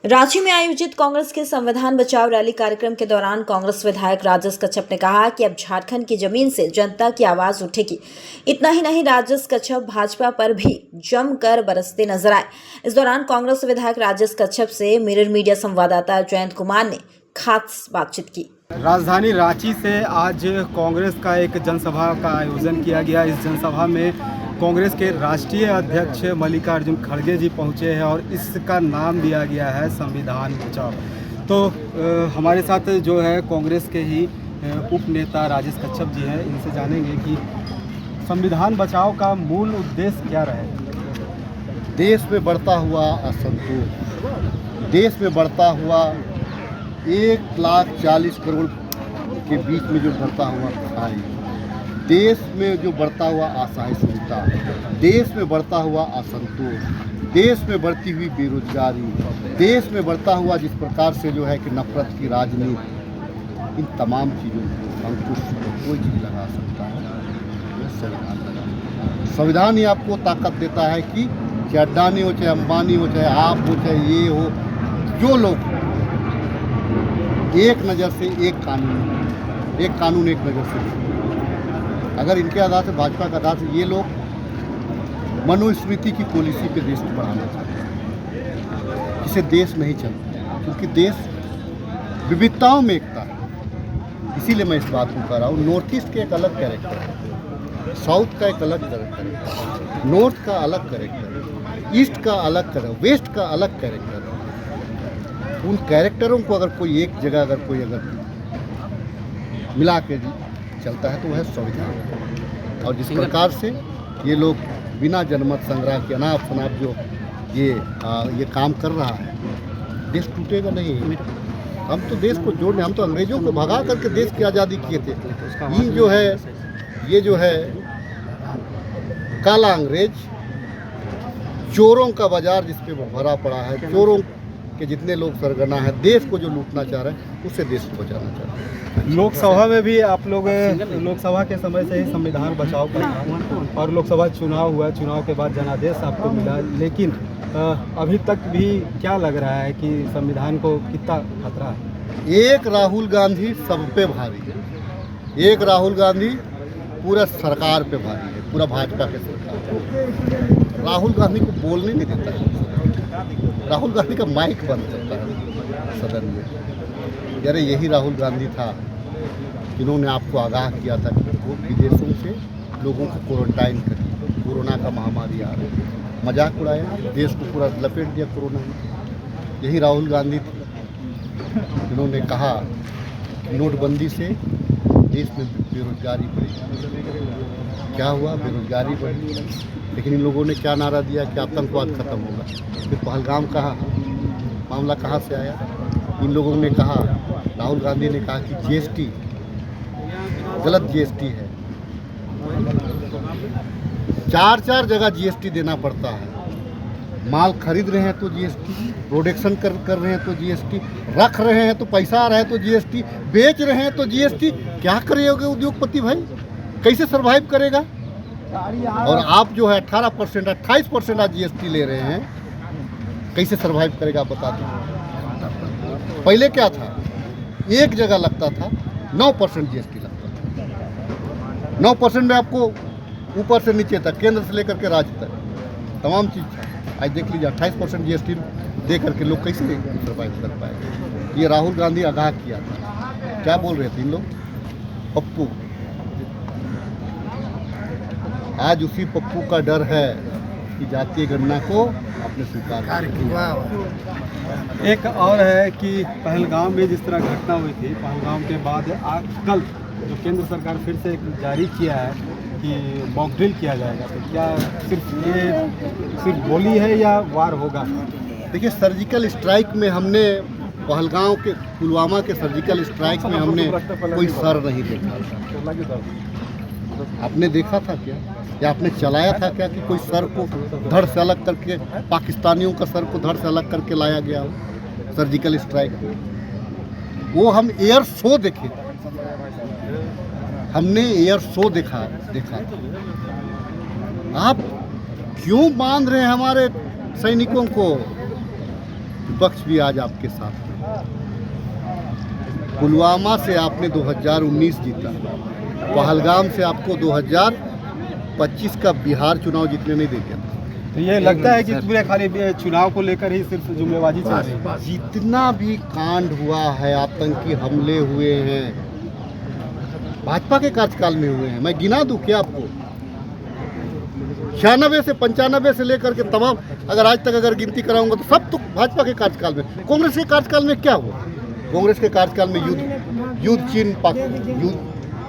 रांची में आयोजित कांग्रेस के संविधान बचाओ रैली कार्यक्रम के दौरान कांग्रेस विधायक राजेश कच्छप ने कहा कि अब झारखंड की जमीन से जनता की आवाज उठेगी। इतना ही नहीं, राजेश कच्छप भाजपा पर भी जमकर बरसते नजर आए। इस दौरान कांग्रेस विधायक राजेश कच्छप से मिरर मीडिया संवाददाता जयंत कुमार ने खास बातचीत की। राजधानी रांची से आज कांग्रेस का एक जनसभा का आयोजन किया गया। इस जनसभा में कांग्रेस के राष्ट्रीय अध्यक्ष मल्लिकार्जुन खड़गे जी पहुंचे हैं और इसका नाम दिया गया है संविधान बचाओ। तो हमारे साथ जो है कांग्रेस के ही उप नेता राजेश कच्छप जी हैं। इनसे जानेंगे कि संविधान बचाओ का मूल उद्देश्य क्या रहे। देश में बढ़ता हुआ असंतोष, देश में बढ़ता हुआ 1,40,00,000 करोड़ के बीच में जो बढ़ता हुआ भलाई, देश में जो बढ़ता हुआ असहिष्णुता, देश में बढ़ता हुआ असंतोष, देश में बढ़ती हुई बेरोजगारी, देश में बढ़ता हुआ जिस प्रकार से जो है कि नफरत की राजनीति, इन तमाम चीज़ों को अंकुश कोई चीज़ लगा सकता है, यह संविधान लगा। संविधान ही आपको ताकत देता है कि चाहे अडानी हो, चाहे अंबानी हो, चाहे आप हो, चाहे ये हो, जो लोग एक नज़र से एक कानून एक नज़र से, अगर इनके आधार से, भाजपा के आधार से ये लोग मनुस्मृति की पॉलिसी पे देश को बढ़ाना चाहते हैं, इससे देश नहीं चलता, क्योंकि देश विविधताओं में एकता है। इसीलिए मैं इस बात को कह रहा हूँ। नॉर्थ ईस्ट के एक अलग कैरेक्टर है, साउथ का एक अलग कैरेक्टर है, नॉर्थ का अलग कैरेक्टर है, ईस्ट का अलग कैरेक्टर, वेस्ट का अलग कैरेक्टर है। उन कैरेक्टरों को अगर कोई एक जगह अगर मिला के चलता है तो वह संविधान। और जिस प्रकार से ये लोग बिना जनमत संग्रह के अनाप शनाप जो ये काम कर रहा है, देश टूटेगा नहीं। हम तो देश को जोड़ने, हम तो अंग्रेजों को भगा करके देश की आज़ादी किए थे। ये जो है काला अंग्रेज, चोरों का बाजार जिस पे भरा पड़ा है, चोरों के जितने लोग सरगना है, देश को जो लूटना चाह रहे हैं, उससे देश को बचाना चाह रहे हैं। लोकसभा में भी आप लोग लोकसभा के समय से ही संविधान बचाओ कर, और लोकसभा चुनाव हुआ, चुनाव के बाद जनादेश आपको मिला, लेकिन अभी तक भी क्या लग रहा है कि संविधान को कितना खतरा है? एक राहुल गांधी सब पे भारी है, एक राहुल गांधी पूरा सरकार पे भारी है, पूरा भाजपा के सरकार। राहुल गांधी को बोलने नहीं देता है, राहुल गांधी का माइक बंद करता है सदन में। यार यही राहुल गांधी था जिन्होंने आपको आगाह किया था कि वो विदेशों से लोगों को क्वारंटाइन करिए, कोरोना का महामारी आ रही है, मजाक उड़ाया, देश को पूरा लपेट दिया कोरोना ने। यही राहुल गांधी थे जिन्होंने कहा नोटबंदी से देश में बेरोजगारी बढ़ी। क्या हुआ? बेरोजगारी बढ़ी, लेकिन इन लोगों ने क्या नारा दिया कि आतंकवाद खत्म होगा। फिर पहलगाम कहा, मामला कहाँ से आया? इन लोगों ने कहा, राहुल गांधी ने कहा कि जीएसटी गलत जीएसटी है, 4 जगह जीएसटी देना पड़ता है। माल खरीद रहे हैं तो जीएसटी, प्रोडक्शन कर रहे हैं तो जीएसटी, रख रहे हैं तो पैसा आ रहा है तो जीएसटी, बेच रहे हैं तो जीएसटी। क्या करेगा उद्योगपति भाई, कैसे सर्वाइव करेगा? और आप जो है 18%, 28% आज जीएसटी ले रहे हैं, कैसे सर्वाइव करेगा आप बता दीजिए। पहले क्या था, एक जगह लगता था 9% जीएसटी लगता था। 9% में आपको ऊपर से नीचे तक, केंद्र से लेकर के राज्य तक तमाम चीज़ था। आज देख लीजिए 28% जीएसटी दे करके लोग कैसे सर्वाइव कर पाए। ये राहुल गांधी आगाह किया था। क्या बोल रहे थे इन लोग? पप्पू, आज उसी पप्पू का डर है कि जातीय गणना को आपने स्वीकार किया। एक और है कि पहलगाम में जिस तरह घटना हुई थी, पहलगाम के बाद कल जो केंद्र सरकार फिर से जारी किया है कि मॉक ड्रिल किया जाएगा, तो क्या सिर्फ गोली है या वार होगा? देखिए, सर्जिकल स्ट्राइक में हमने पहलगाम के, पुलवामा के सर्जिकल स्ट्राइक में हमने कोई सर नहीं देखा। आपने देखा था क्या, या आपने चलाया था क्या कि कोई सर को धड़ से अलग करके, पाकिस्तानियों का सर को धड़ से अलग करके लाया गया हो सर्जिकल स्ट्राइक में? वो हम एयर शो देखे, हमने एयर शो देखा। आप क्यों बांध रहे हैं हमारे सैनिकों को? विपक्ष भी आज आपके साथ है। पुलवामा से आपने 2019 जीता, पहलगाम से आपको 2025 का बिहार चुनाव जीतने नहीं देंगे। तो ये लगता है कि पूरे खाली चुनाव को लेकर ही सिर्फ जुम्मेबाजी चल रही है। जितना भी कांड हुआ है, आतंकी हमले हुए हैं, भाजपा के कार्यकाल में हुए हैं। मैं गिना दूं क्या आपको? 96 से 95 से लेकर के तमाम, अगर आज तक अगर गिनती कराऊंगा तो सब तो भाजपा के कार्यकाल में। कांग्रेस के कार्यकाल में क्या हुआ? कांग्रेस के कार्यकाल में युद्ध चीन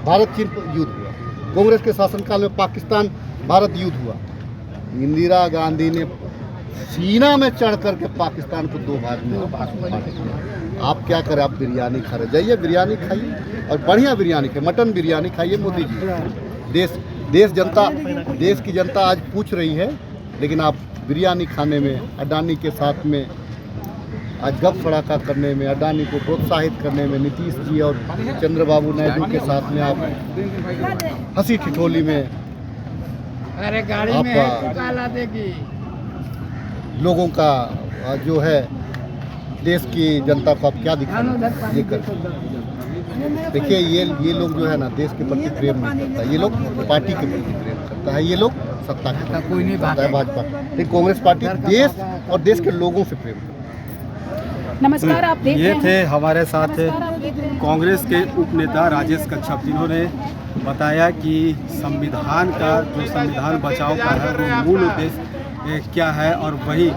भारत चीन युद्ध हुआ। कांग्रेस के शासनकाल में पाकिस्तान भारत युद्ध हुआ। इंदिरा गांधी ने सीना में चढ़ करके पाकिस्तान को 2 भाग में बांट दिया। आप क्या करें? आप बिरयानी खा रहे, जाइए बिरयानी खाइए और बढ़िया बिरयानी खाइए, मटन बिरयानी खाइए। मोदी जी, देश की जनता आज पूछ रही है, लेकिन आप बिरयानी खाने में, अडानी के साथ में आज गप फड़ाका करने में, अडानी को प्रोत्साहित करने में, नीतीश जी और चंद्रबाबू नायडू के साथ में आप हंसी ठिठोली में लोगों का जो है, देश की जनता को आप क्या दिखाना ये कर। देखिए ये लोग जो है ना, देश के प्रति प्रेम नहीं करता, ये लोग पार्टी के प्रति प्रेम करता है, ये लोग सत्ता के प्रति कोई नहीं करता है भाजपा। लेकिन कांग्रेस पार्टी देश और देश के लोगों से प्रेम करता है। नमस्कार, आप देख ये रहे थे हैं। हमारे साथ कांग्रेस के उपनेता राजेश कच्छप, जिन्होंने बताया कि संविधान का जो संविधान बचाव का है वो मूल उद्देश्य क्या है। और वही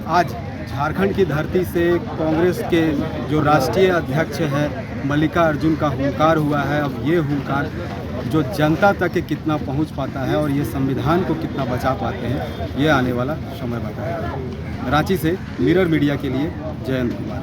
आज झारखंड की धरती से कांग्रेस के जो राष्ट्रीय अध्यक्ष हैं मल्लिकार्जुन का हुंकार हुआ है। अब ये हुंकार जो जनता तक कितना पहुंच पाता है और ये संविधान को कितना बचा पाते हैं, ये आने वाला समय बताएगा। रांची से मिरर मीडिया के लिए जयंत कुमार।